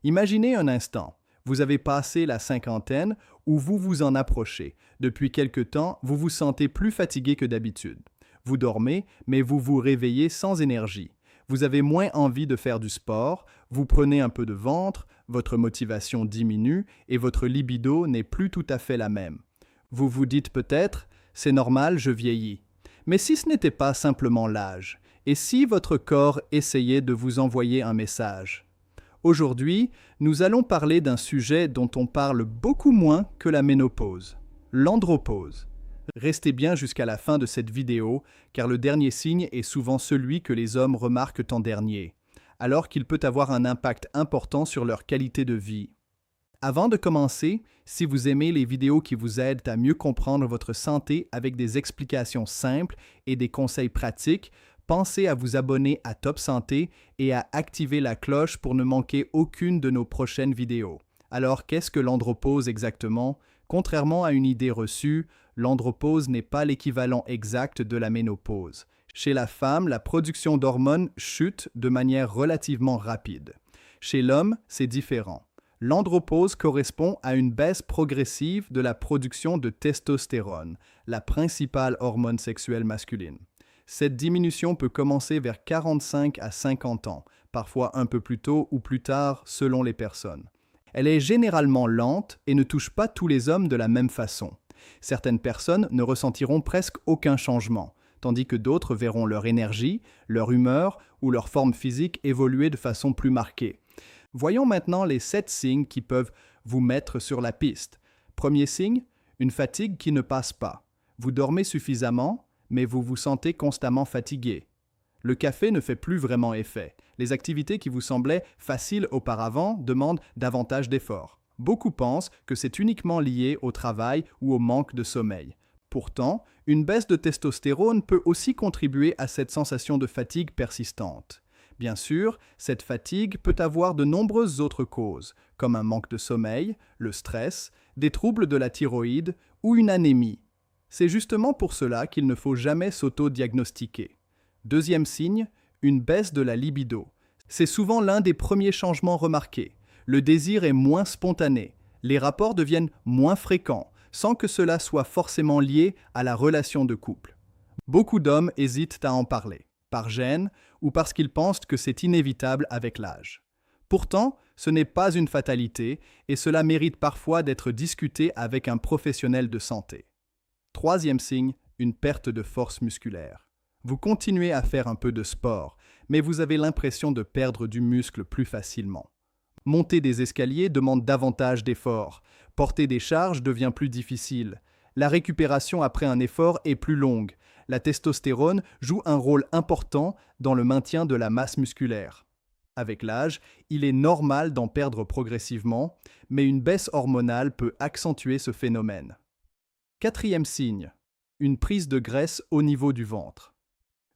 Imaginez un instant, vous avez passé la cinquantaine ou vous vous en approchez. Depuis quelque temps, vous vous sentez plus fatigué que d'habitude. Vous dormez, mais vous vous réveillez sans énergie. Vous avez moins envie de faire du sport, vous prenez un peu de ventre, votre motivation diminue et votre libido n'est plus tout à fait la même. Vous vous dites peut-être, c'est normal, je vieillis. Mais si ce n'était pas simplement l'âge, et si votre corps essayait de vous envoyer un message? Aujourd'hui, nous allons parler d'un sujet dont on parle beaucoup moins que la ménopause, l'andropause. Restez bien jusqu'à la fin de cette vidéo, car le dernier signe est souvent celui que les hommes remarquent en dernier, alors qu'il peut avoir un impact important sur leur qualité de vie. Avant de commencer, si vous aimez les vidéos qui vous aident à mieux comprendre votre santé avec des explications simples et des conseils pratiques, pensez à vous abonner à Top Santé et à activer la cloche pour ne manquer aucune de nos prochaines vidéos. Alors, qu'est-ce que l'andropause exactement? Contrairement à une idée reçue, l'andropause n'est pas l'équivalent exact de la ménopause. Chez la femme, la production d'hormones chute de manière relativement rapide. Chez l'homme, c'est différent. L'andropause correspond à une baisse progressive de la production de testostérone, la principale hormone sexuelle masculine. Cette diminution peut commencer vers 45 à 50 ans, parfois un peu plus tôt ou plus tard selon les personnes. Elle est généralement lente et ne touche pas tous les hommes de la même façon. Certaines personnes ne ressentiront presque aucun changement, tandis que d'autres verront leur énergie, leur humeur ou leur forme physique évoluer de façon plus marquée. Voyons maintenant les 7 signes qui peuvent vous mettre sur la piste. Premier signe, une fatigue qui ne passe pas. Vous dormez suffisamment, mais vous vous sentez constamment fatigué. Le café ne fait plus vraiment effet. Les activités qui vous semblaient faciles auparavant demandent davantage d'efforts. Beaucoup pensent que c'est uniquement lié au travail ou au manque de sommeil. Pourtant, une baisse de testostérone peut aussi contribuer à cette sensation de fatigue persistante. Bien sûr, cette fatigue peut avoir de nombreuses autres causes, comme un manque de sommeil, le stress, des troubles de la thyroïde ou une anémie. C'est justement pour cela qu'il ne faut jamais s'auto-diagnostiquer. Deuxième signe, une baisse de la libido. C'est souvent l'un des premiers changements remarqués. Le désir est moins spontané, les rapports deviennent moins fréquents, sans que cela soit forcément lié à la relation de couple. Beaucoup d'hommes hésitent à en parler, par gêne ou parce qu'ils pensent que c'est inévitable avec l'âge. Pourtant, ce n'est pas une fatalité et cela mérite parfois d'être discuté avec un professionnel de santé. Troisième signe, une perte de force musculaire. Vous continuez à faire un peu de sport, mais vous avez l'impression de perdre du muscle plus facilement. Monter des escaliers demande davantage d'efforts. Porter des charges devient plus difficile. La récupération après un effort est plus longue. La testostérone joue un rôle important dans le maintien de la masse musculaire. Avec l'âge, il est normal d'en perdre progressivement, mais une baisse hormonale peut accentuer ce phénomène. Quatrième signe, une prise de graisse au niveau du ventre.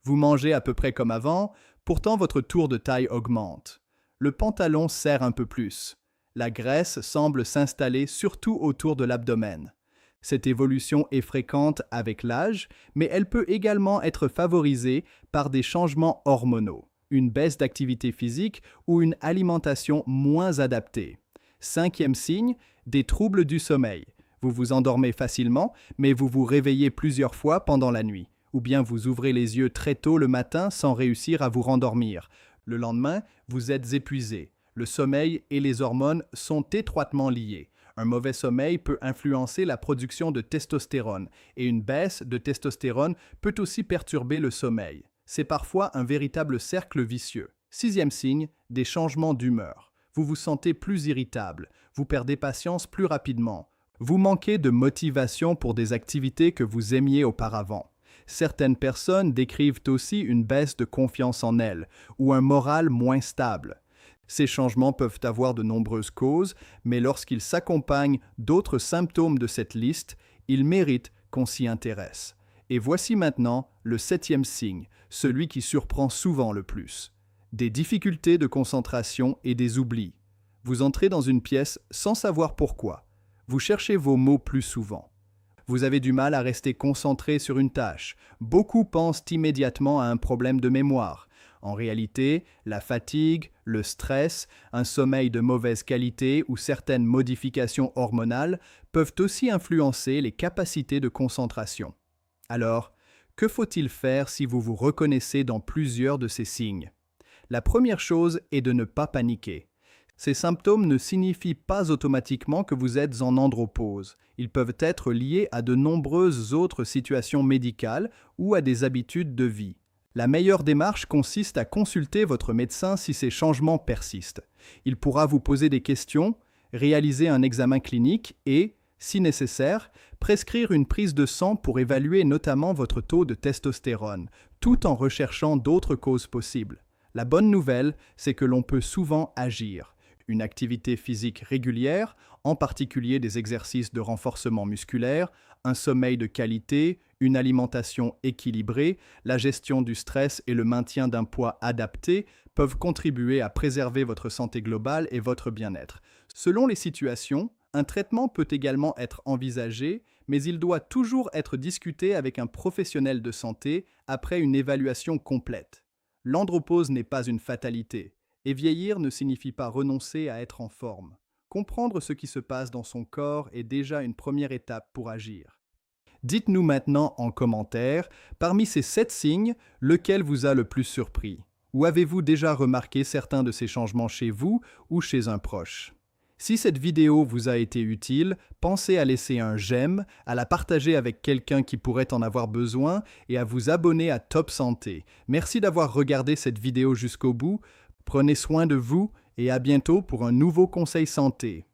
Vous mangez à peu près comme avant, pourtant votre tour de taille augmente. Le pantalon serre un peu plus. La graisse semble s'installer surtout autour de l'abdomen. Cette évolution est fréquente avec l'âge, mais elle peut également être favorisée par des changements hormonaux, une baisse d'activité physique ou une alimentation moins adaptée. Cinquième signe, des troubles du sommeil. Vous vous endormez facilement, mais vous vous réveillez plusieurs fois pendant la nuit. Ou bien vous ouvrez les yeux très tôt le matin sans réussir à vous rendormir. Le lendemain, vous êtes épuisé. Le sommeil et les hormones sont étroitement liés. Un mauvais sommeil peut influencer la production de testostérone et une baisse de testostérone peut aussi perturber le sommeil. C'est parfois un véritable cercle vicieux. Sixième signe, des changements d'humeur. Vous vous sentez plus irritable, vous perdez patience plus rapidement. Vous manquez de motivation pour des activités que vous aimiez auparavant. Certaines personnes décrivent aussi une baisse de confiance en elles ou un moral moins stable. Ces changements peuvent avoir de nombreuses causes, mais lorsqu'ils s'accompagnent d'autres symptômes de cette liste, ils méritent qu'on s'y intéresse. Et voici maintenant le septième signe, celui qui surprend souvent le plus. Des difficultés de concentration et des oublis. Vous entrez dans une pièce sans savoir pourquoi. Vous cherchez vos mots plus souvent. Vous avez du mal à rester concentré sur une tâche. Beaucoup pensent immédiatement à un problème de mémoire. En réalité, la fatigue, le stress, un sommeil de mauvaise qualité ou certaines modifications hormonales peuvent aussi influencer les capacités de concentration. Alors, que faut-il faire si vous vous reconnaissez dans plusieurs de ces signes? La première chose est de ne pas paniquer. Ces symptômes ne signifient pas automatiquement que vous êtes en andropause. Ils peuvent être liés à de nombreuses autres situations médicales ou à des habitudes de vie. La meilleure démarche consiste à consulter votre médecin si ces changements persistent. Il pourra vous poser des questions, réaliser un examen clinique et, si nécessaire, prescrire une prise de sang pour évaluer notamment votre taux de testostérone, tout en recherchant d'autres causes possibles. La bonne nouvelle, c'est que l'on peut souvent agir. Une activité physique régulière, en particulier des exercices de renforcement musculaire, un sommeil de qualité, une alimentation équilibrée, la gestion du stress et le maintien d'un poids adapté peuvent contribuer à préserver votre santé globale et votre bien-être. Selon les situations, un traitement peut également être envisagé, mais il doit toujours être discuté avec un professionnel de santé après une évaluation complète. L'andropause n'est pas une fatalité. Et vieillir ne signifie pas renoncer à être en forme. Comprendre ce qui se passe dans son corps est déjà une première étape pour agir. Dites-nous maintenant en commentaire, parmi ces 7 signes, lequel vous a le plus surpris? Ou avez-vous déjà remarqué certains de ces changements chez vous ou chez un proche? Si cette vidéo vous a été utile, pensez à laisser un j'aime, à la partager avec quelqu'un qui pourrait en avoir besoin et à vous abonner à Top Santé. Merci d'avoir regardé cette vidéo jusqu'au bout. Prenez soin de vous et à bientôt pour un nouveau conseil santé.